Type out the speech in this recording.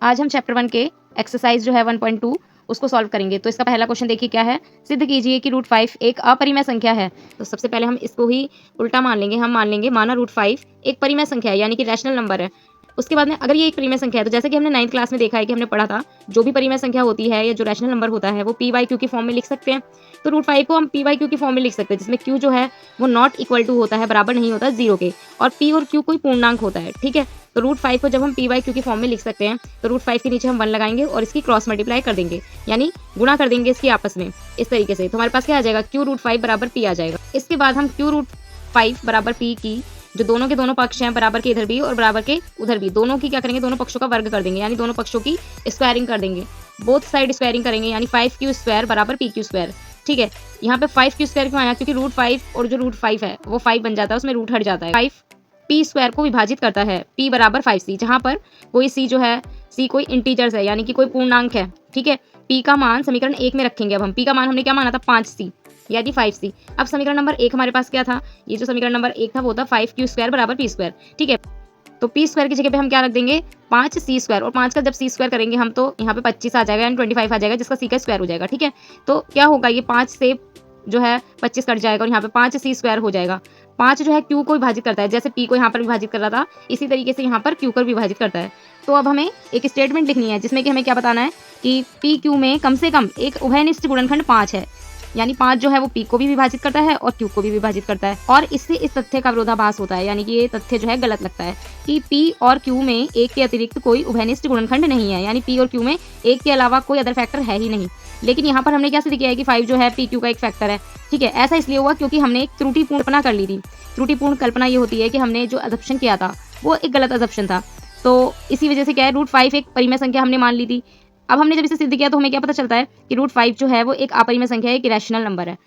आज हम चैप्टर 1 के एक्सरसाइज जो है 1.2 उसको सॉल्व करेंगे। तो इसका पहला क्वेश्चन देखिए क्या है, सिद्ध कीजिए कि रूट 5 एक अपरिमेय संख्या है। तो सबसे पहले हम इसको ही उल्टा मान लेंगे, हम मान लेंगे माना रूट 5 एक परिमेय संख्या है, यानी कि रैशनल नंबर है। उसके बाद में अगर ये एक परिमेय संख्या है तो जैसे कि हमने 9th क्लास में देखा है कि हमने पढ़ा था, जो भी परिमेय संख्या होती है या जो रैशनल नंबर होता है वो पी बाई क्यू की फॉर्म में लिख सकते हैं। तो रूट 5 को हम पी बाई क्यू की फॉर्म में लिख सकते हैं, जिसमें क्यू जो है वो नॉट इक्वल टू होता है, बराबर नहीं होता 0 के, और पी और क्यू कोई पूर्णांक होता है। ठीक है, तो रूट 5 को जब हम पी बाई क्यू की फॉर्म में लिख सकते हैं तो रूट 5 के नीचे हम 1 लगाएंगे और इसकी क्रॉस मल्टीप्लाई कर देंगे, यानी गुणा कर देंगे इसकी आपस में इस तरीके से। तो हमारे पास क्या आ जाएगा, क्यू रूट 5 बराबर पी आ जाएगा। इसके बाद हम क्यू रूट 5 बराबर पी की जो दोनों के दोनों पक्ष हैं, बराबर के इधर भी और बराबर के उधर भी, दोनों की क्या करेंगे, दोनों पक्षों का वर्ग कर देंगे, यानी दोनों पक्षों की स्क्वायरिंग कर देंगे, बोथ साइड स्क्वायरिंग करेंगे, यानी 5q² बराबर pq²। ठीक है, यहाँ पे 5q² क्यों आया, क्योंकि रूट 5 और जो रूट 5 है वो 5 बन जाता है, उसमें रूट हट जाता है। 5p² को विभाजित करता है, p बराबर 5c, जहाँ पर कोई c जो है, c कोई इंटीजर्स है, यानी कि कोई पूर्णांक है। ठीक है, p का मान समीकरण 1 में रखेंगे। अब हम p का मान हमने क्या माना था, 5c, यानी 5c। अब समीकरण नंबर 1 हमारे पास क्या था, ये जो समीकरण नंबर 1 था वो था 5q² बराबर p²। ठीक है, तो p² की जगह पे हम क्या रख देंगे, 5c², और 5 का जब c² करेंगे हम तो यहाँ पे 25 आ जाएगा, यानी 25 आ जाएगा, जिसका c का स्क्वायर हो जाएगा। ठीक है, तो क्या होगा, ये 5 से जो है 25 कट जाएगा और यहाँ पे 5c² हो जाएगा। 5 जो है q को विभाजित करता है, जैसे p को यहाँ पर विभाजित कर रहा था इसी तरीके से यहाँ पर q को विभाजित करता है। तो अब हमें एक स्टेटमेंट लिखनी है जिसमें कि हमें क्या बताना है कि p q में कम से कम एक उभयनिष्ठ गुणनखंड 5 है, यानी 5 जो है वो p को भी विभाजित करता है और q को भी विभाजित करता है। और इससे इस तथ्य का विरोधाभास होता है, यानी कि ये तथ्य जो है गलत लगता है कि p और q में एक के अतिरिक्त कोई उभयनिष्ठ गुणनखंड नहीं है, यानी p और q में एक के अलावा कोई अदर फैक्टर है ही नहीं। लेकिन यहाँ पर हमने क्या सिद्ध किया है कि 5 जो है p q का एक फैक्टर है। ठीक है, ऐसा इसलिए हुआ क्योंकि हमने एक त्रुटिपूर्ण कल्पना कर ली थी। त्रुटिपूर्ण कल्पना ये होती है कि हमने जो अजम्पशन किया था वो एक गलत अजम्पशन था, तो इसी वजह से क्या है, रूट 5 एक परिमेय संख्या हमने मान ली थी। अब हमने जब इसे सिद्ध किया तो हमें क्या पता चलता है कि रूट 5 जो है वो एक अपरिमेय संख्या है, एक रैशनल नंबर है।